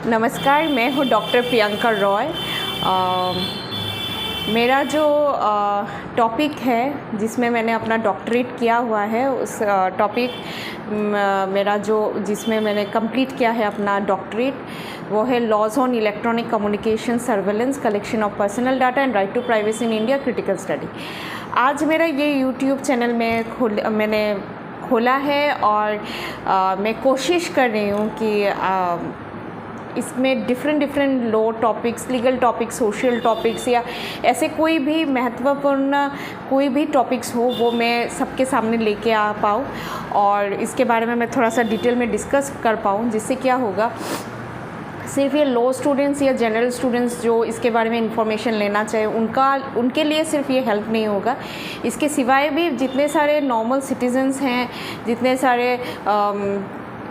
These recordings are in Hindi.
नमस्कार, मैं हूँ डॉक्टर प्रियंका रॉय। मेरा जो टॉपिक है जिसमें मैंने अपना डॉक्टरेट किया हुआ है, उस टॉपिक मेरा जो जिसमें मैंने कंप्लीट किया है अपना डॉक्टरेट, वो है laws on electronic communication surveillance, collection of personal data and right to privacy in India, critical study. आज मेरा ये यूट्यूब चैनल मैंने खोला है और मैं कोशिश कर रही हूँ कि इसमें different law topics, legal topics, social topics या ऐसे कोई भी महत्वपूर्ण कोई भी टॉपिक्स हो वो मैं सबके सामने लेके आ पाऊँ और इसके बारे में मैं थोड़ा सा डिटेल में डिस्कस कर पाऊँ, जिससे क्या होगा, सिर्फ ये लॉ स्टूडेंट्स या जनरल स्टूडेंट्स जो इसके बारे में इंफॉर्मेशन लेना चाहिए उनके लिए सिर्फ ये हेल्प नहीं होगा, इसके सिवाय भी जितने सारे नॉर्मल सिटीजन्स हैं, जितने सारे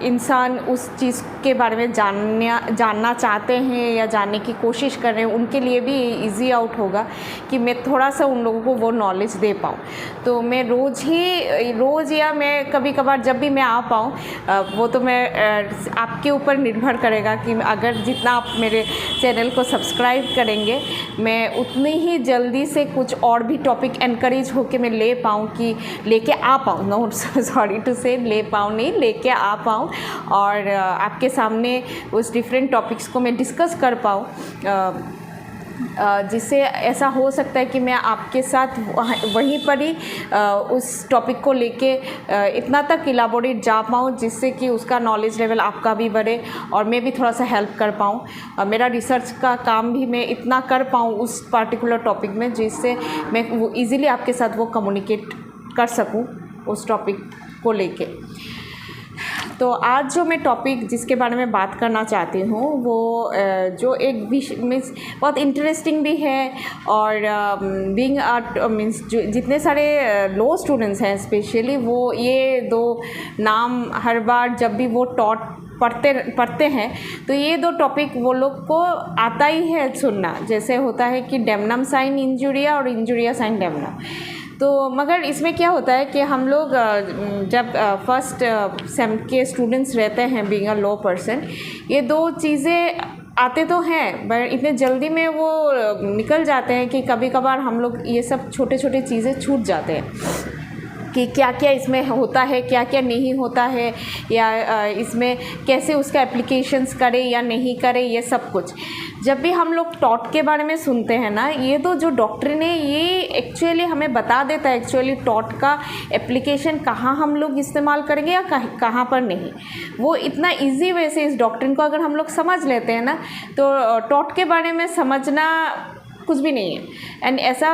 इंसान उस चीज़ के बारे में जानना चाहते हैं या जानने की कोशिश कर रहे हैं, उनके लिए भी इजी आउट होगा कि मैं थोड़ा सा उन लोगों को वो नॉलेज दे पाऊँ। तो मैं रोज़ या मैं कभी कभार जब भी मैं आ पाऊँ, वो तो मैं आपके ऊपर निर्भर करेगा कि अगर जितना आप मेरे चैनल को सब्सक्राइब करेंगे, मैं उतनी ही जल्दी से कुछ और भी टॉपिक एनकरेज होके मैं लेके आ पाऊँ, नो सॉरी टू से लेके आ पाऊँ और आपके सामने उस डिफरेंट टॉपिक्स को मैं डिस्कस कर पाऊँ, जिससे ऐसा हो सकता है कि मैं आपके साथ वहीं पर ही उस टॉपिक को लेके इतना तक इलाबोरेट जा पाऊँ जिससे कि उसका नॉलेज लेवल आपका भी बढ़े और मैं भी थोड़ा सा हेल्प कर पाऊँ। मेरा रिसर्च का काम भी मैं इतना कर पाऊँ उस पार्टिकुलर टॉपिक में, जिससे मैं वो ईज़िली आपके साथ वो कम्युनिकेट कर सकूँ उस टॉपिक को लेके। तो आज जो मैं टॉपिक जिसके बारे में बात करना चाहती हूँ वो जो एक मीन्स बहुत इंटरेस्टिंग भी है और बीइंग मीन्स जो जितने सारे लॉ स्टूडेंट्स हैं स्पेशली, वो ये दो नाम हर बार जब भी वो पढ़ते हैं तो ये दो टॉपिक वो लोग को आता ही है सुनना। जैसे होता है कि डेमनम साइन इंजुरिया और इंजुरिया साइन डेमनम। तो मगर इसमें क्या होता है कि हम लोग जब फर्स्ट सेम के स्टूडेंट्स रहते हैं, बीइंग अ लॉ पर्सन, ये दो चीज़ें आते तो हैं पर इतने जल्दी में वो निकल जाते हैं कि कभी कभार हम लोग ये सब छोटे छोटे चीज़ें छूट जाते हैं कि क्या क्या इसमें होता है, क्या क्या नहीं होता है, या इसमें कैसे उसका एप्लीकेशंस करें या नहीं करें, ये सब कुछ। जब भी हम लोग टॉट के बारे में सुनते हैं ना, ये तो जो डॉक्ट्रिन है ये एक्चुअली हमें बता देता है एक्चुअली टॉट का एप्लीकेशन कहाँ हम लोग इस्तेमाल करेंगे या कहाँ पर नहीं। वो इतना इजी वे से इस डॉक्ट्रिन को अगर हम लोग समझ लेते हैं ना, तो टॉट के बारे में समझना कुछ भी नहीं है। एंड ऐसा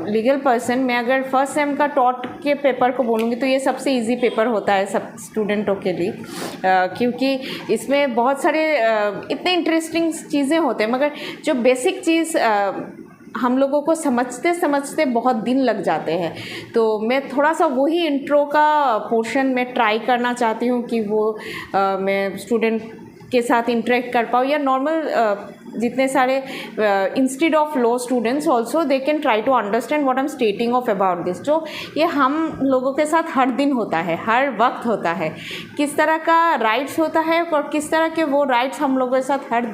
लीगल पर्सन, मैं अगर फर्स्ट सेम का टॉट के पेपर को बोलूँगी तो ये सबसे इजी पेपर होता है सब स्टूडेंटों के लिए, क्योंकि इसमें बहुत सारे इतने इंटरेस्टिंग चीज़ें होते हैं, मगर जो बेसिक चीज़ हम लोगों को समझते समझते बहुत दिन लग जाते हैं। तो मैं थोड़ा सा वही इंट्रो का पोर्शन में ट्राई करना चाहती हूँ कि वो मैं स्टूडेंट के साथ इंटरेक्ट कर पाऊँ, या नॉर्मल जितने सारे instead of law students also they can try to understand what I am stating of about this. जो ये हम लोगों के साथ हर दिन होता है, हर वक्त होता है, किस तरह का राइट्स होता है और किस तरह के वो राइट्स हम लोगों के साथ हर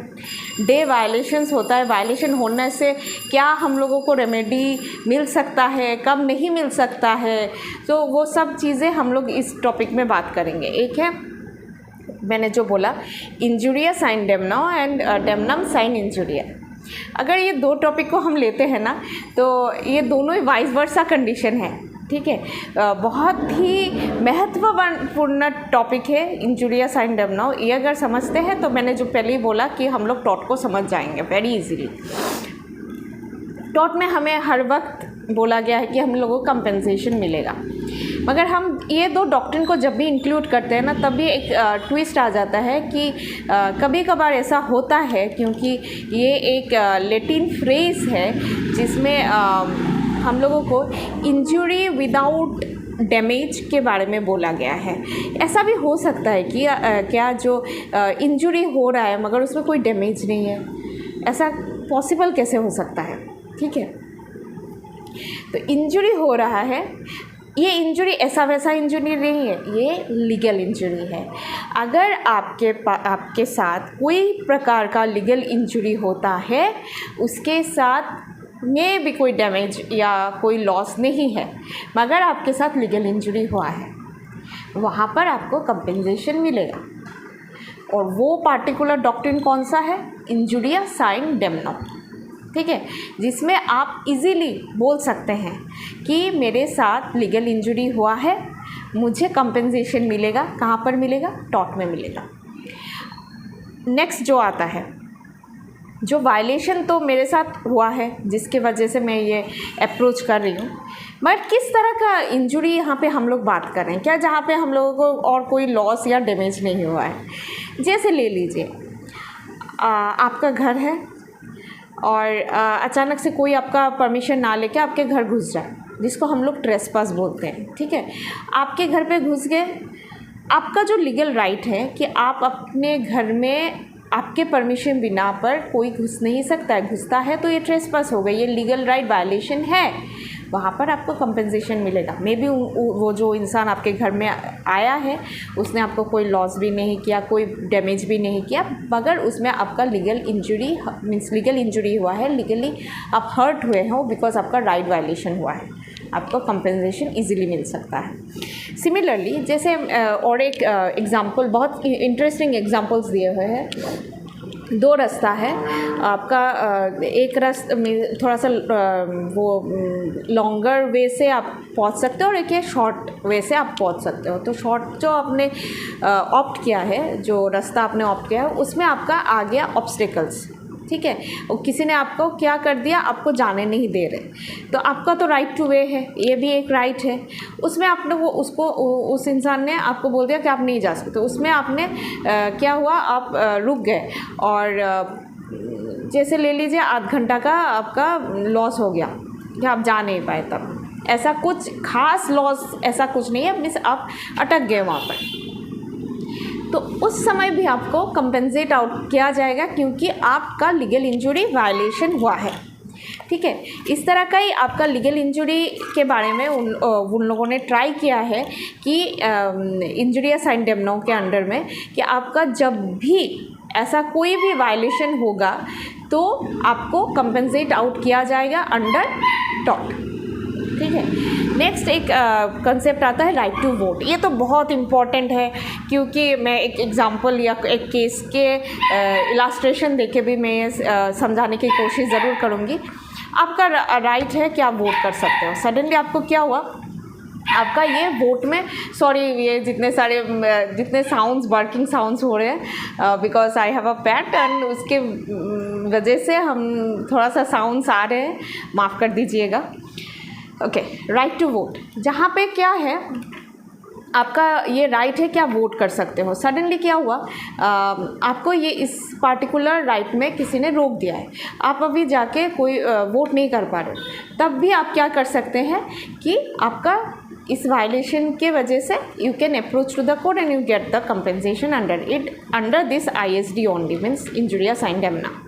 डे वायलेशंस होता है। वायलेशन होने से क्या हम लोगों को रेमेडी मिल सकता है, कब नहीं मिल सकता है, तो वो सब चीज़ें हम लोग इस टॉपिक में बात करेंगे। एक है मैंने जो बोला इंजुरिया साइन डेमनम एंड डेमनम साइन इंजुरिया। अगर ये दो टॉपिक को हम लेते हैं ना, तो ये दोनों ही वाइस वर्सा कंडीशन है, ठीक है। बहुत ही महत्वपूर्ण टॉपिक है इंजुरिया साइन डेमनम। ये अगर समझते हैं तो मैंने जो पहले ही बोला कि हम लोग टॉट को समझ जाएंगे वेरी इजीली। टॉट में हमें हर वक्त बोला गया है कि हम लोगों को कंपेंसेशन मिलेगा, मगर हम ये दो डॉक्ट्रिन को जब भी इंक्लूड करते हैं ना, तभी एक ट्विस्ट आ जाता है कि कभी कभार ऐसा होता है, क्योंकि ये एक लैटिन फ्रेज है जिसमें हम लोगों को इंजुरी विदाउट डैमेज के बारे में बोला गया है। ऐसा भी हो सकता है कि क्या जो इंजुरी हो रहा है मगर उसमें कोई डैमेज नहीं है, ऐसा पॉसिबल कैसे हो सकता है, ठीक है। तो इंजुरी हो रहा है ये इंजरी ऐसा वैसा इंजरी नहीं है, ये लीगल इंजरी है। अगर आपके साथ कोई प्रकार का लीगल इंजरी होता है, उसके साथ में भी कोई डैमेज या कोई लॉस नहीं है, मगर आपके साथ लीगल इंजरी हुआ है, वहाँ पर आपको कंपेंसेशन मिलेगा। और वो पार्टिकुलर डॉक्ट्रिन कौन सा है? इंजुरिया साइन डेमनम, ठीक है, जिसमें आप इजीली बोल सकते हैं कि मेरे साथ लीगल इंजरी हुआ है, मुझे कंपेंसेशन मिलेगा। कहाँ पर मिलेगा? टॉर्ट में मिलेगा। नेक्स्ट जो आता है, जो वायलेशन तो मेरे साथ हुआ है जिसके वजह से मैं ये अप्रोच कर रही हूँ, मगर किस तरह का इंजरी यहाँ पे हम लोग बात कर रहे हैं, क्या जहाँ पे हम लोगों को और कोई लॉस या डैमेज नहीं हुआ है। जैसे ले लीजिए आपका घर है और अचानक से कोई आपका परमिशन ना लेके आपके घर घुस जाए, जिसको हम लोग ट्रेसपास बोलते हैं, ठीक है। आपके घर पे घुस गए, आपका जो लीगल राइट है कि आप अपने घर में आपके परमिशन बिना पर कोई घुस नहीं सकता है, घुसता है तो ये ट्रेसपास हो गई, ये लीगल राइट वायलेशन है, वहाँ पर आपको कंपेंसेशन मिलेगा। मे बी वो जो इंसान आपके घर में आया है उसने आपको कोई लॉस भी नहीं किया, कोई डैमेज भी नहीं किया, मगर उसमें आपका legal injury means legal injury हुआ है, लीगली आप हर्ट हुए हो बिकॉज आपका राइट वायलेशन हुआ है, आपको कंपेंसेशन इजीली मिल सकता है। सिमिलरली जैसे और एक एग्जांपल, बहुत इंटरेस्टिंग एग्जांपल्स दिए हुए हैं। दो रास्ता है आपका, एक रास्ता में थोड़ा सा वो लॉन्गर वे से आप पहुंच सकते हो और एक है शॉर्ट वे से आप पहुंच सकते हो। तो शॉर्ट जो आपने ऑप्ट किया है, जो रास्ता आपने ऑप्ट किया है, उसमें आपका आ गया ऑब्स्टिकल्स, ठीक है। और किसी ने आपको क्या कर दिया, आपको जाने नहीं दे रहे, तो आपका तो राइट टू वे है, ये भी एक राइट है। उसमें आपने वो उसको उस इंसान ने आपको बोल दिया कि आप नहीं जा सकते, तो उसमें आपने क्या हुआ, आप रुक गए और जैसे ले लीजिए आध घंटा का आपका लॉस हो गया कि आप जा नहीं पाए। तब ऐसा कुछ खास लॉस ऐसा कुछ नहीं है, मीन्स आप अटक गए वहाँ पर, तो उस समय भी आपको कंपेंसेट आउट किया जाएगा क्योंकि आपका लीगल इंजरी वायलेशन हुआ है, ठीक है। इस तरह का ही आपका लीगल इंजरी के बारे में उन लोगों ने ट्राई किया है कि इंजुरिया साइन डेमनम के अंडर में कि आपका जब भी ऐसा कोई भी वायलेशन होगा तो आपको कंपेंसेट आउट किया जाएगा अंडर टॉर्ट, ठीक है। नेक्स्ट एक कंसेप्ट आता है राइट टू वोट। ये तो बहुत इम्पॉर्टेंट है क्योंकि मैं एक एग्जांपल या एक केस के इलास्ट्रेशन देके भी मैं समझाने की कोशिश ज़रूर करूँगी। आपका राइट है कि आप वोट कर सकते हो। सडनली आपको क्या हुआ, आपका ये वोट में ये जितने साउंड्स बर्किंग साउंड्स हो रहे हैं because I have a pet and उसके वजह से हम थोड़ा सा साउंड्स आ रहे हैं, माफ़ कर दीजिएगा। ओके, राइट टू वोट, जहाँ पे क्या है आपका ये राइट है कि आप वोट कर सकते हो। सडनली क्या हुआ, आपको ये इस पार्टिकुलर राइट में किसी ने रोक दिया है, आप अभी जाके कोई वोट नहीं कर पा रहे, तब भी आप क्या कर सकते हैं कि आपका इस वायलेशन के वजह से you can approach to the court and you get the compensation under this ISD ओनली, मीन्स इंजुरिया साइन डेमनम,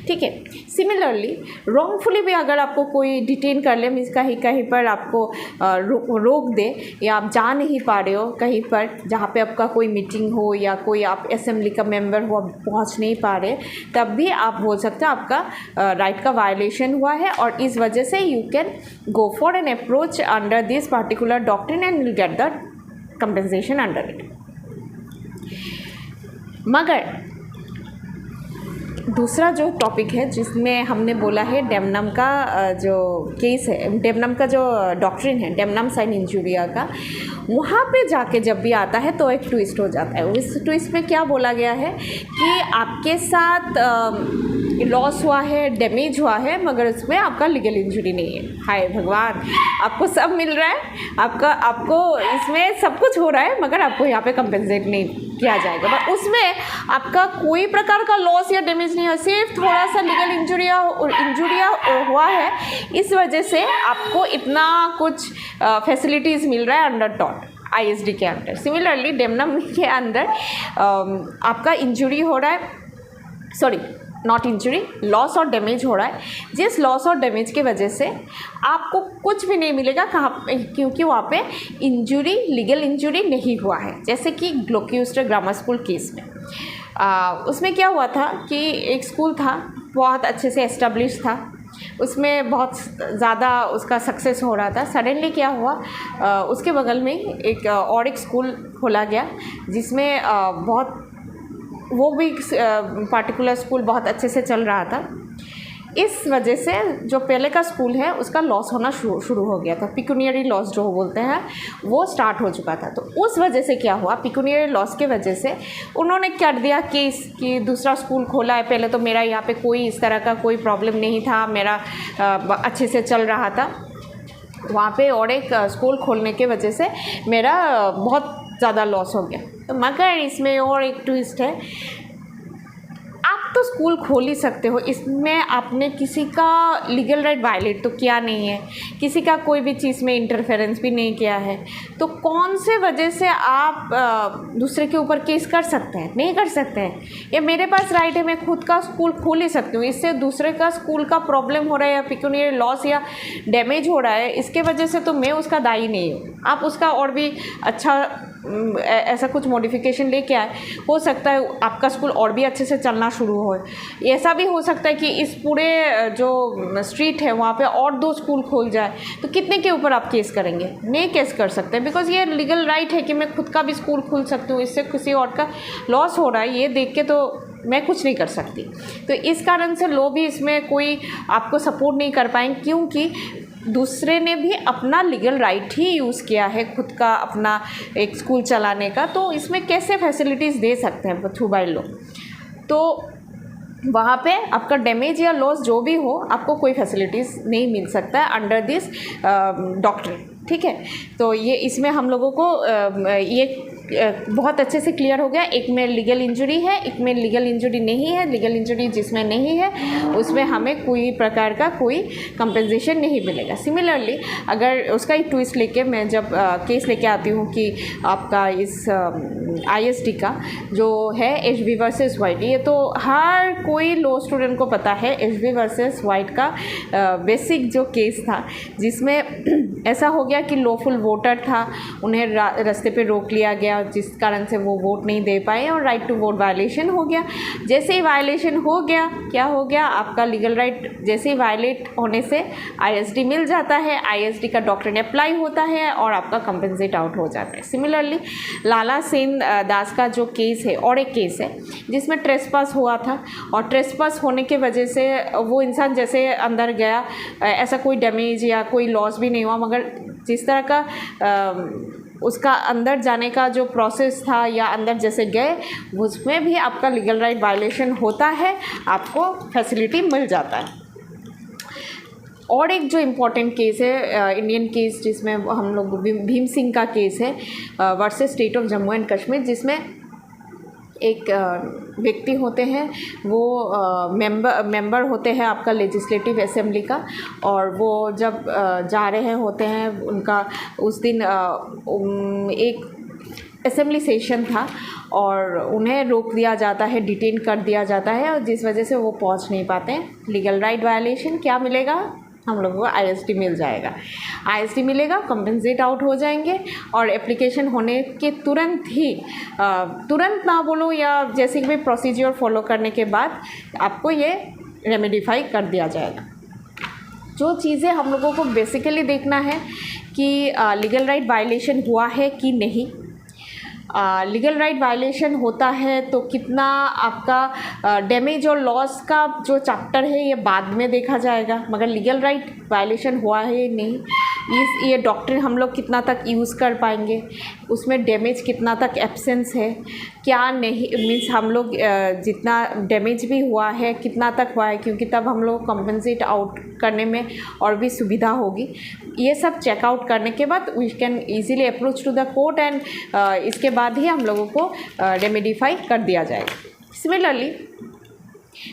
ठीक है। सिमिलरली रॉन्गफुली भी अगर आपको कोई डिटेन कर ले, मीन्स कहीं पर आपको रोक दे या आप जा नहीं पा रहे हो कहीं पर जहाँ पे आपका कोई मीटिंग हो या कोई आप असेंबली का मेंबर हो, आप पहुँच नहीं पा रहे, तब भी आप बोल सकते हो आपका राइट का वायलेशन हुआ है और इस वजह से you can go for an approach under this particular doctrine and you get the compensation under it. मगर दूसरा जो टॉपिक है जिसमें हमने बोला है डेमनम का जो केस है, डेमनम का जो डॉक्ट्रिन है, डेमनम साइन इंजुरिया का, वहाँ पे जाके जब भी आता है तो एक ट्विस्ट हो जाता है। उस ट्विस्ट में क्या बोला गया है कि आपके साथ लॉस हुआ है, डैमेज हुआ है, मगर उसमें आपका लीगल इंजरी नहीं है। हाय भगवान, आपको सब मिल रहा है, आपको इसमें सब कुछ हो रहा है, मगर आपको यहाँ पे कंपेंसेट नहीं किया जाएगा। बट उसमें आपका कोई प्रकार का लॉस या डैमेज नहीं है, सिर्फ थोड़ा सा लीगल इंजुरिया हुआ है, इस वजह से आपको इतना कुछ फैसिलिटीज़ मिल रहा है अंडर टॉर्ट ISD के अंदर। सिमिलरली डेमनम के अंदर आपका इंजुरी हो रहा है, नॉट इंजरी, लॉस और डैमेज हो रहा है, जिस लॉस और डैमेज की वजह से आपको कुछ भी नहीं मिलेगा क्योंकि वहाँ पे इंजरी, लीगल इंजरी नहीं हुआ है। जैसे कि ग्लोक्यूस्टर ग्रामर स्कूल केस में उसमें क्या हुआ था कि एक स्कूल था, बहुत अच्छे से एस्टेब्लिश था, उसमें बहुत ज़्यादा उसका सक्सेस हो रहा था। सडनली क्या हुआ, उसके बगल में एक स्कूल खोला गया जिसमें वो भी पार्टिकुलर स्कूल बहुत अच्छे से चल रहा था। इस वजह से जो पहले का स्कूल है उसका लॉस होना शुरू हो गया था, पिक्यूनियरी लॉस जो बोलते हैं वो स्टार्ट हो चुका था। तो उस वजह से क्या हुआ, पिक्यूनियरी लॉस के वजह से उन्होंने कर दिया केस कि दूसरा स्कूल खोला है, पहले तो मेरा यहाँ पे कोई इस तरह का कोई प्रॉब्लम नहीं था, मेरा अच्छे से चल रहा था, वहाँ पे और एक स्कूल खोलने के वजह से मेरा बहुत ज़्यादा लॉस हो गया। तो मगर इसमें और एक ट्विस्ट है, आप तो स्कूल खोल ही सकते हो, इसमें आपने किसी का लीगल राइट वायलेट तो किया नहीं है, किसी का कोई भी चीज़ में इंटरफेरेंस भी नहीं किया है, तो कौन से वजह से आप दूसरे के ऊपर केस कर सकते हैं? नहीं कर सकते हैं। ये मेरे पास राइट है, मैं खुद का स्कूल खोल ही सकती हूँ, इससे दूसरे का स्कूल का प्रॉब्लम हो रहा है या पिक्यूनियरी लॉस या डैमेज हो रहा है, इसके वजह से तो मैं उसका दायी नहीं हूँ। आप उसका और भी अच्छा ऐसा कुछ मॉडिफिकेशन लेके आए, हो सकता है आपका स्कूल और भी अच्छे से चलना शुरू हो। ऐसा भी हो सकता है कि इस पूरे जो स्ट्रीट है वहाँ पे और 2 स्कूल खोल जाए, तो कितने के ऊपर आप केस करेंगे? नहीं केस कर सकते, बिकॉज ये लीगल राइट है कि मैं खुद का भी स्कूल खोल सकती हूँ, इससे किसी और का लॉस हो रहा है ये देख के तो मैं कुछ नहीं कर सकती। तो इस कारण से लोग भी इसमें कोई आपको सपोर्ट नहीं कर पाएंगे, क्योंकि दूसरे ने भी अपना लीगल राइट ही यूज़ किया है खुद का अपना एक स्कूल चलाने का, तो इसमें कैसे फैसिलिटीज़ दे सकते हैं थ्रू बाय लॉ? तो वहाँ पे आपका डैमेज या लॉस जो भी हो, आपको कोई फैसिलिटीज़ नहीं मिल सकता है अंडर दिस डॉक्ट्रिन। ठीक है, तो ये इसमें हम लोगों को ये बहुत अच्छे से क्लियर हो गया। एक में लीगल इंजरी है, एक में लीगल इंजरी नहीं है। लीगल इंजरी जिसमें नहीं है उसमें हमें कोई प्रकार का कोई कंपेंसेशन नहीं मिलेगा। सिमिलरली अगर उसका एक ट्विस्ट लेके मैं जब केस लेके आती हूँ कि आपका इस ISD का जो है HB वर्सेस वाइट, ये तो हर कोई लॉ स्टूडेंट को पता है। HB वर्सेस वाइट का बेसिक जो केस था जिसमें ऐसा हो गया कि लॉफुल वोटर था, उन्हें रास्ते पे रोक लिया गया जिस कारण से वो वोट नहीं दे पाए और राइट टू वोट वायलेशन हो गया। जैसे ही वायलेशन हो गया, क्या हो गया, आपका लीगल राइट जैसे ही वायलेट होने से ISD मिल जाता है, ISD का डॉक्ट्रिन अप्लाई होता है और आपका कंपेंसेट आउट हो जाता है। सिमिलरली लाला सेन दास का जो केस है और एक केस है जिसमें ट्रेसपास हुआ था और ट्रेसपास होने के वजह से वो इंसान जैसे अंदर गया, ऐसा कोई डैमेज या कोई लॉस भी नहीं हुआ, मगर जिस तरह का उसका अंदर जाने का जो प्रोसेस था या अंदर जैसे गए, उसमें भी आपका लीगल राइट वायलेशन होता है, आपको फैसिलिटी मिल जाता है। और एक जो इम्पोर्टेंट केस है इंडियन केस जिसमें हम लोग भीम सिंह का केस है versus state of Jammu and Kashmir, जिसमें एक व्यक्ति होते हैं वो मेंबर होते हैं आपका लेजिस्लेटिव असेंबली का, और वो जब जा रहे होते हैं उनका उस दिन एक असेंबली सेशन था और उन्हें रोक दिया जाता है, डिटेन कर दिया जाता है और जिस वजह से वो पहुंच नहीं पाते हैं। लीगल राइट वायलेशन क्या मिलेगा, हम लोगों को ISD मिल जाएगा, ISD मिलेगा, कंपेंसेट आउट हो जाएंगे और एप्लीकेशन होने के तुरंत ही तुरंत ना बोलो या जैसे कि प्रोसीजर फॉलो करने के बाद आपको ये रेमेडिफाई कर दिया जाएगा। जो चीज़ें हम लोगों को बेसिकली देखना है कि लीगल राइट वायलेशन हुआ है कि नहीं। लीगल राइट वायलेशन होता है तो कितना आपका डैमेज और लॉस का जो चैप्टर है ये बाद में देखा जाएगा, मगर लीगल राइट वायलेशन हुआ है नहीं, ये डॉक्ट्रिन हम लोग कितना तक यूज़ कर पाएंगे, उसमें डैमेज कितना तक एब्सेंस है, क्या नहीं, मीन्स हम लोग जितना डैमेज भी हुआ है कितना तक हुआ है, क्योंकि तब हम लोग कंपेंसेट आउट करने में और भी सुविधा होगी। ये सब चेकआउट करने के बाद we can easily approach to the court and इसके बाद ही हम लोगों को रेमेडिफाई कर दिया जाएगा। सिमिलरली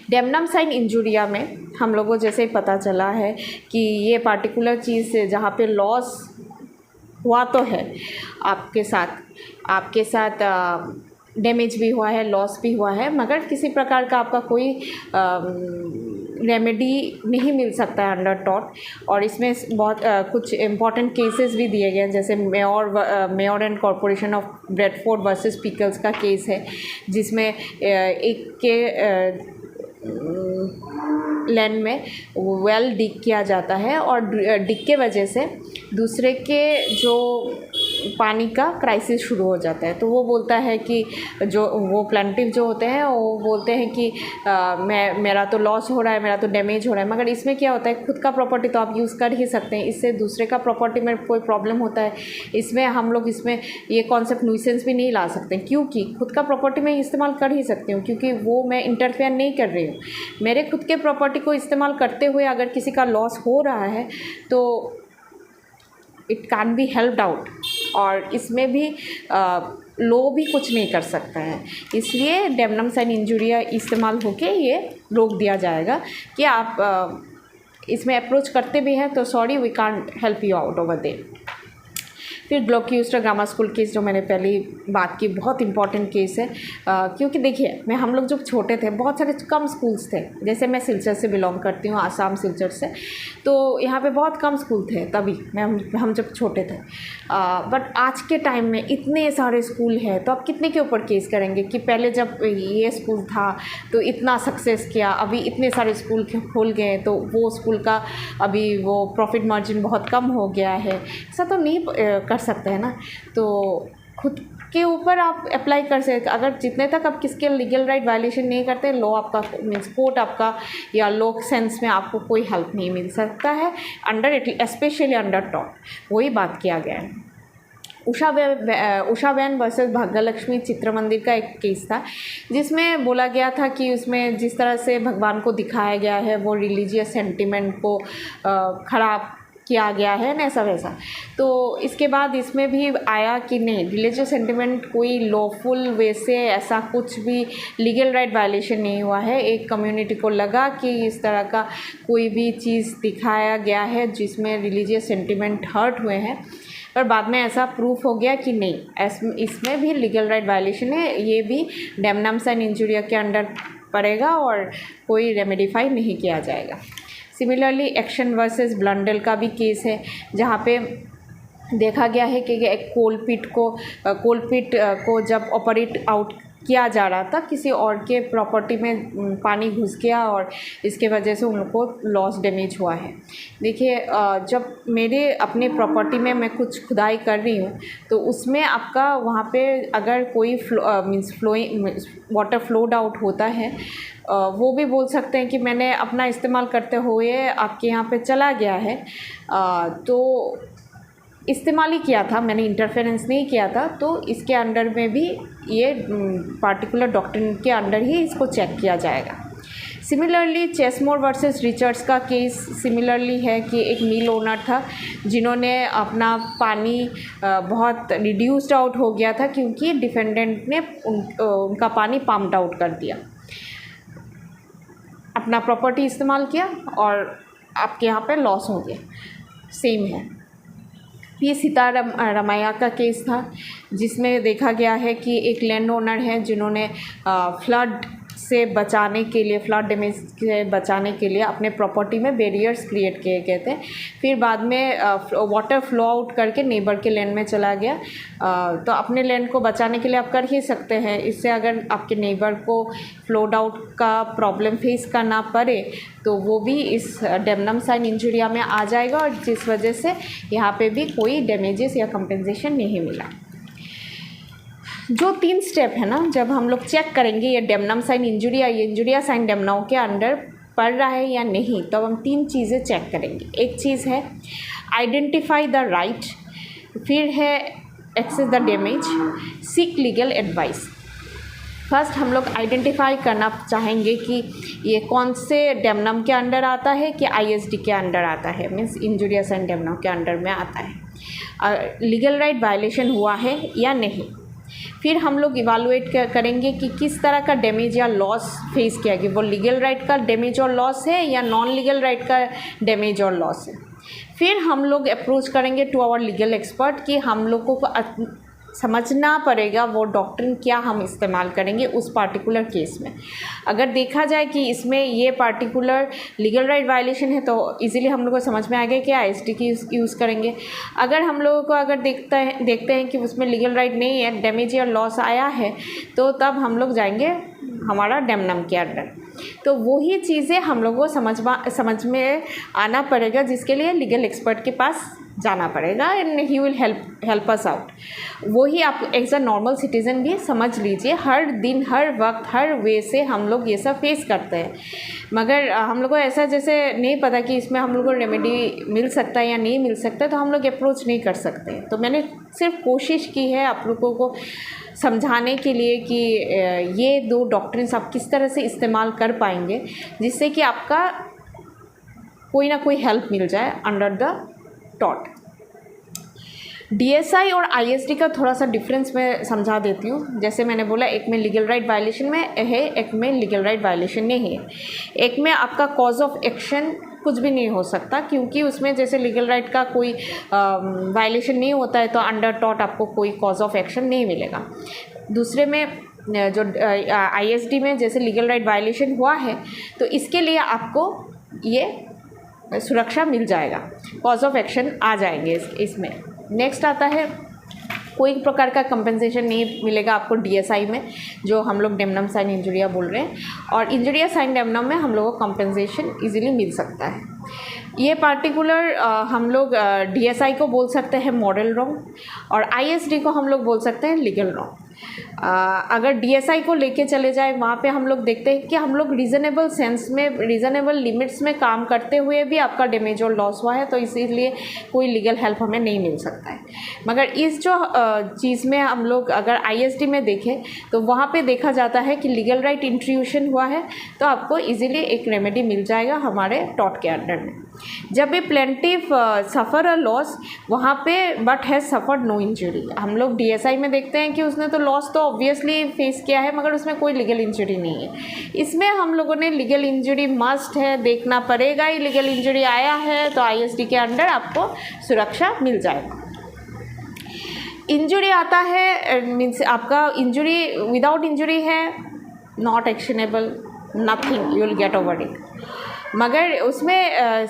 डेमनम साइन इंजुरिया में हम लोगों को जैसे पता चला है कि ये पार्टिकुलर चीज़ जहाँ पे लॉस हुआ तो है आपके साथ डैमेज भी हुआ है, लॉस भी हुआ है, मगर किसी प्रकार का आपका कोई रेमेडी नहीं मिल सकता है अंडर टॉट। और इसमें बहुत कुछ इम्पॉर्टेंट केसेस भी दिए गए हैं, जैसे mayor and corporation of Bradford versus pickles का केस है, जिसमें एक के लैंड में वेल डिग किया जाता है और डिग के वजह से दूसरे के जो पानी का क्राइसिस शुरू हो जाता है। तो वो बोलता है कि जो वो प्लांटिव जो होते हैं वो बोलते हैं कि मेरा तो लॉस हो रहा है, मेरा तो डैमेज हो रहा है, मगर इसमें क्या होता है, खुद का प्रॉपर्टी तो आप यूज़ कर ही सकते हैं, इससे दूसरे का प्रॉपर्टी में कोई प्रॉब्लम होता है। इसमें हम लोग इसमें ये कॉन्सेप्ट न्यूसेंस भी नहीं ला सकते, क्योंकि खुद का प्रॉपर्टी मैं इस्तेमाल कर ही सकती हूँ, क्योंकि वो मैं इंटरफेयर नहीं कर रही हूँ। मेरे खुद के प्रॉपर्टी को इस्तेमाल करते हुए अगर किसी का लॉस हो रहा है तो it can be helped out, और इसमें भी लो भी कुछ नहीं कर सकता है। इसलिए डैमनम साइन इंजुरिया इस्तेमाल होके ये रोक दिया जाएगा कि आप इसमें अप्रोच करते भी हैं तो sorry we can't help you out over there. फिर ग्लॉक्यूस्टर ग्रामर स्कूल केस जो मैंने पहले बात की, बहुत इंपॉर्टेंट केस है, क्योंकि देखिए हम लोग जब छोटे थे बहुत सारे कम स्कूल्स थे, जैसे मैं सिलचर से बिलोंग करती हूँ, आसाम सिलचर से, तो यहाँ पे बहुत कम स्कूल थे तभी हम जब छोटे थे। बट आज के टाइम में इतने सारे स्कूल हैं, तो आप कितने के ऊपर केस करेंगे कि पहले जब ये स्कूल था तो इतना सक्सेस किया, अभी इतने सारे स्कूल खोल गए तो वो स्कूल का अभी वो प्रॉफिट मार्जिन बहुत कम हो गया है, ऐसा तो नहीं कर सकते हैं ना। तो खुद के ऊपर आप अप्लाई कर सकते, अगर जितने तक आप किसके लीगल राइट वायलेशन नहीं करते, लॉ आपका मीन्स कोर्ट आपका या लॉ सेंस में आपको कोई हेल्प नहीं मिल सकता है under it, specially under taught. वही बात किया गया है। उषा वैन वर्सेस भाग्यलक्ष्मी चित्र मंदिर का एक केस था, जिसमें बोला गया था कि उसमें जिस तरह से भगवान को दिखाया गया है वो रिलीजियस सेंटिमेंट को ख़राब किया गया है ना, ऐसा वैसा। तो इसके बाद इसमें भी आया कि नहीं, रिलीजियस सेंटिमेंट कोई लॉफुल वे से ऐसा कुछ भी लीगल राइट वायलेशन नहीं हुआ है। एक कम्युनिटी को लगा कि इस तरह का कोई भी चीज़ दिखाया गया है जिसमें रिलीजियस सेंटिमेंट हर्ट हुए हैं, पर बाद में ऐसा प्रूफ हो गया कि नहीं, इसमें भी लीगल राइट वायलेशन है, ये भी डैमनम साइन इंजुरिया के अंडर पड़ेगा और कोई रेमेडिफाई नहीं किया जाएगा। सिमिलरली एक्शन वर्सेस ब्लंडल का भी केस है, जहाँ पे देखा गया है कि एक कोलपिट को जब ऑपरेट आउट किया जा रहा था, किसी और के प्रॉपर्टी में पानी घुस गया और इसके वजह से उनको लॉस डैमेज हुआ है। देखिए जब मेरे अपने प्रॉपर्टी में मैं कुछ खुदाई कर रही हूँ तो उसमें आपका वहाँ पे अगर कोई वाटर फ्लोड आउट होता है, वो भी बोल सकते हैं कि मैंने अपना इस्तेमाल करते हुए आपके यहाँ पे चला गया है, तो इस्तेमाल ही किया था, मैंने इंटरफेरेंस नहीं किया था, तो इसके अंडर में भी ये पार्टिकुलर डॉक्ट्रिन के अंडर ही इसको चेक किया जाएगा। सिमिलरली चेसमोर वर्सेस रिचर्ड्स का केस सिमिलरली है कि एक मिल ओनर था जिन्होंने अपना पानी बहुत रिड्यूस्ड आउट हो गया था, क्योंकि डिफेंडेंट ने उनका पानी पम्प्ड आउट कर दिया, अपना प्रॉपर्टी इस्तेमाल किया और आपके यहाँ पे लॉस हो गया। सेम है। ये सीतारमैया का केस था, जिसमें देखा गया है कि एक लैंड ओनर है जिन्होंने फ्लड से बचाने के लिए, फ्लड डैमेज से बचाने के लिए अपने प्रॉपर्टी में बैरियर्स क्रिएट किए गए थे। फिर बाद में वाटर फ्लो आउट करके नेबर के लैंड में चला गया। तो अपने लैंड को बचाने के लिए आप कर ही सकते हैं, इससे अगर आपके नेबर को फ्लोड आउट का प्रॉब्लम फेस करना पड़े तो वो भी इस डैमनम साइन इंजुरिया में आ जाएगा, और जिस वजह से यहाँ पे भी कोई डैमेजेस या कंपेंसेशन नहीं मिला। जो 3 स्टेप है ना, जब हम लोग चेक करेंगे ये डैमनम साइन इंजुरिया, ये इंजुरिया साइन डैमनम के अंडर पड़ रहा है या नहीं, तब हम 3 चीज़ें चेक करेंगे। एक चीज़ है आइडेंटिफाई द राइट, फिर है assess the damage, seek legal advice. First हम लोग आइडेंटिफाई करना चाहेंगे कि ये कौन से डैमनम के अंडर आता है, कि आईएसडी के अंडर आता है, मीन्स इंजुरिया साइन डैमनम के अंडर में आता है, लीगल राइट वायलेशन हुआ है या नहीं। फिर हम लोग इवालुएट करेंगे कि किस तरह का डैमेज या लॉस फेस किया गया, वो लीगल राइट का डैमेज और लॉस है या नॉन लीगल राइट का डैमेज और लॉस है। फिर हम लोग अप्रोच करेंगे टू आवर लीगल एक्सपर्ट कि हम लोगों को समझना पड़ेगा वो डॉक्ट्रिन क्या हम इस्तेमाल करेंगे उस पार्टिकुलर केस में। अगर देखा जाए कि इसमें ये पार्टिकुलर लीगल राइट वायलेशन है तो इजीली हम लोग को समझ में आ गया कि आईएसडी की यूज़ करेंगे। अगर हम लोगों को अगर देखते हैं कि उसमें लीगल राइट नहीं है, डैमेज या लॉस आया है, तो तब हम लोग जाएंगे हमारा डेमनम के अंडर। तो वही चीज़ें हम लोगों को समझ में आना पड़ेगा, जिसके लिए लीगल एक्सपर्ट के पास जाना पड़ेगा and he will help us out. वही आप एज अ नॉर्मल सिटीज़न भी समझ लीजिए, हर दिन हर वक्त हर वे से हम लोग ये सब फेस करते हैं, मगर हम लोग को ऐसा जैसे नहीं पता कि इसमें हम लोग को रेमेडी मिल सकता है या नहीं मिल सकता, तो हम लोग अप्रोच नहीं कर सकते। तो मैंने सिर्फ कोशिश की है आप लोगों को समझाने के लिए कि ये दो डॉक्ट्रिन्स आप किस तरह से इस्तेमाल कर पाएंगे, जिससे कि आपका कोई ना कोई हेल्प मिल जाए अंडर द टॉट। डीएसआई और आईएसडी का थोड़ा सा डिफरेंस मैं समझा देती हूँ। जैसे मैंने बोला, एक में लीगल राइट वायलेशन में है, एक में लीगल राइट वायलेशन नहीं है। एक में आपका कॉज ऑफ एक्शन कुछ भी नहीं हो सकता, क्योंकि उसमें जैसे लीगल राइट का कोई वायलेशन नहीं होता है, तो अंडर टॉट आपको कोई कॉज ऑफ एक्शन नहीं मिलेगा। दूसरे में जो आईएसडी में जैसे लीगल राइट वायलेशन हुआ है, तो इसके लिए आपको ये सुरक्षा मिल जाएगा, कॉज ऑफ एक्शन आ जाएंगे इसमें। नेक्स्ट आता है, कोई प्रकार का कंपनसेशन नहीं मिलेगा आपको डीएसआई में, जो हम लोग डेमनम साइन इंजुरिया बोल रहे हैं, और इंजुरिया साइन डेमनम में हम लोगों को कंपनसेशन इजीली मिल सकता है। ये पार्टिकुलर हम लोग डीएसआई को बोल सकते हैं मॉरल रॉन्ग, और आईएसडी को हम लोग बोल सकते हैं लीगल रॉन्ग। अगर डीएसआई को लेके चले जाए, वहाँ पे हम लोग देखते हैं कि हम लोग रीज़नेबल सेंस में, रीज़नेबल लिमिट्स में काम करते हुए भी आपका डैमेज और लॉस हुआ है, तो इसीलिए कोई लीगल हेल्प हमें नहीं मिल सकता है। मगर इस जो चीज़ में हम लोग अगर आईएसडी में देखें, तो वहाँ पे देखा जाता है कि लीगल राइट इंट्रूशन हुआ है, तो आपको इजीली एक रेमेडी मिल जाएगा हमारे टॉट के अंडर में। जब भी प्लेंटिफ सफ़र अ लॉस, वहाँ पे but has suffered no injury. हम लोग डीएसआई में देखते हैं कि उसने तो लॉस तो ऑब्वियसली फेस किया है, मगर उसमें कोई लीगल इंजरी नहीं है। इसमें हम लोगों ने लीगल इंजरी मस्ट है, देखना पड़ेगा ही, लीगल इंजरी आया है तो आईएसडी के अंडर आपको सुरक्षा मिल जाएगा। इंजरी आता है मीन्स आपका इंजरी विदाउट इंजरी है, not actionable, nothing, you will get over it. मगर उसमें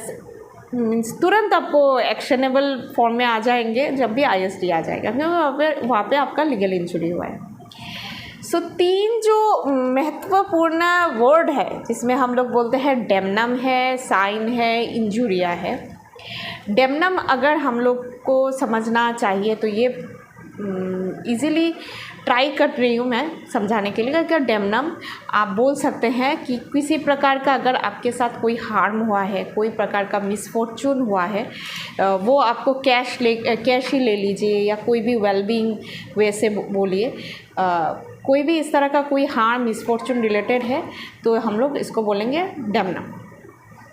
मीन्स तुरंत आपको एक्शनेबल फॉर्म में आ जाएंगे जब भी आईएसडी आ जाएगा, क्योंकि वहाँ पे आपका लीगल इंजरी हुआ है। सो 3 जो महत्वपूर्ण वर्ड है जिसमें हम लोग बोलते हैं, डेमनम है, साइन है, इंजुरिया है। डेमनम अगर हम लोग को समझना चाहिए तो ये इजीली ट्राई कर रही हूँ मैं समझाने के लिए कि डैमनम आप बोल सकते हैं कि किसी प्रकार का अगर आपके साथ कोई हार्म हुआ है, कोई प्रकार का मिसफॉर्चून हुआ है, वो आपको कैश ही ले लीजिए या कोई भी वेलबींग वे से बोलिए, कोई भी इस तरह का कोई हार्म मिसफॉर्चून रिलेटेड है तो हम लोग इसको बोलेंगे डैमनम।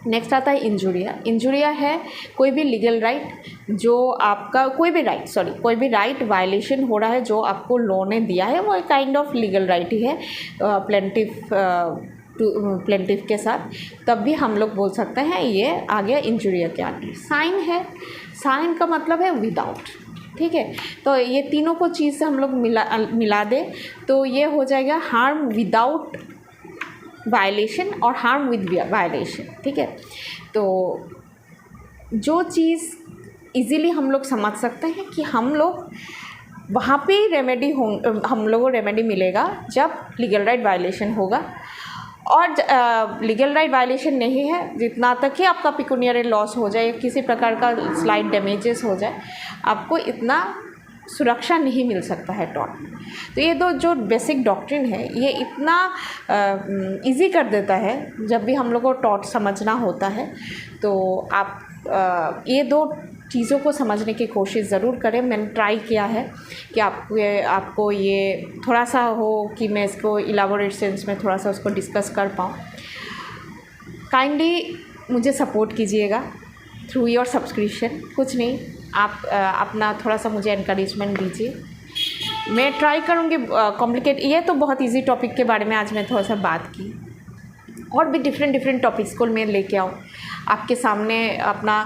नेक्स्ट आता है इंजुरिया। इंजुरिया है कोई भी लीगल राइट जो आपका कोई भी राइट वायलेशन हो रहा है जो आपको लॉ ने दिया है, वो एक काइंड ऑफ लीगल राइट ही है प्लेंटिफ के साथ, तब भी हम लोग बोल सकते हैं ये आ गया इंजुरिया के अंदर। साइन है, साइन का मतलब है विदाउट, ठीक है। तो ये तीनों को चीज़ से हम लोग मिला दे तो ये हो जाएगा हार्म विदाउट वायलेशन और हार्म विद वायलेशन, ठीक है। तो जो चीज़ इजीली हम लोग समझ सकते हैं कि हम लोग वहाँ पे रेमेडी हम लोगों को रेमेडी मिलेगा जब लीगल राइट वायलेशन होगा, और लीगल राइट वायलेशन नहीं है जितना तक कि आपका पिक्यूनियरी लॉस हो जाए, किसी प्रकार का स्लाइट डैमेजेस हो जाए, आपको इतना सुरक्षा नहीं मिल सकता है टॉट। तो ये दो जो बेसिक डॉक्ट्रिन है ये इतना इजी कर देता है जब भी हम लोग को टॉट समझना होता है। तो आप ये दो चीज़ों को समझने की कोशिश ज़रूर करें। मैंने ट्राई किया है कि आपको ये थोड़ा सा हो कि मैं इसको इलाबोरेट सेंस में थोड़ा सा उसको डिस्कस कर पाऊँ। काइंडली मुझे सपोर्ट कीजिएगा थ्रू योर सब्सक्रिप्शन, कुछ नहीं, आप अपना थोड़ा सा मुझे एनकरेजमेंट दीजिए। मैं ट्राई करूँगी कॉम्प्लिकेट, ये तो बहुत इजी टॉपिक के बारे में आज मैं थोड़ा सा बात की, और भी डिफरेंट टॉपिक्स को मैं लेके आऊँ आपके सामने, अपना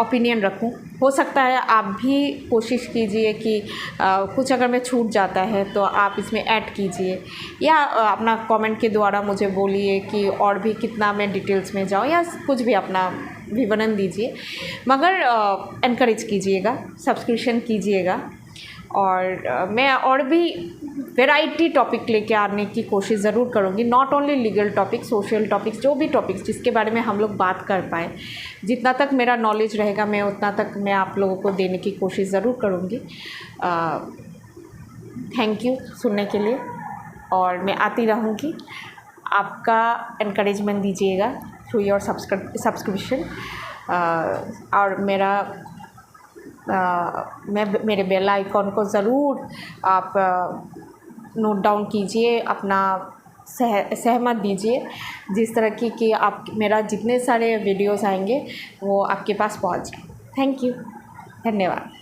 ओपिनियन रखूं। हो सकता है आप भी कोशिश कीजिए कि कुछ अगर मैं छूट जाता है तो आप इसमें ऐड कीजिए, या अपना कमेंट के द्वारा मुझे बोलिए कि और भी कितना मैं डिटेल्स में जाऊं, या कुछ भी अपना विवरण दीजिए, मगर एनकरेज कीजिएगा, सब्सक्रिप्शन कीजिएगा। और मैं और भी वैरायटी टॉपिक लेके आने की कोशिश ज़रूर करूँगी, not only legal topic, social topics, जो भी टॉपिक्स जिसके बारे में हम लोग बात कर पाएँ, जितना तक मेरा नॉलेज रहेगा मैं उतना तक मैं आप लोगों को देने की कोशिश ज़रूर करूँगी। थैंक यू सुनने के लिए, और मैं आती रहूँगी। आपका एनकरेजमेंट दीजिएगा थ्रू योर सब्सक्रिप्शन, और मेरे बेल आइकॉन को ज़रूर आप नोट डाउन कीजिए, अपना सहमत दीजिए, जिस तरह की आप मेरा जितने सारे वीडियोस आएंगे वो आपके पास पहुंच जाए। थैंक यू, धन्यवाद।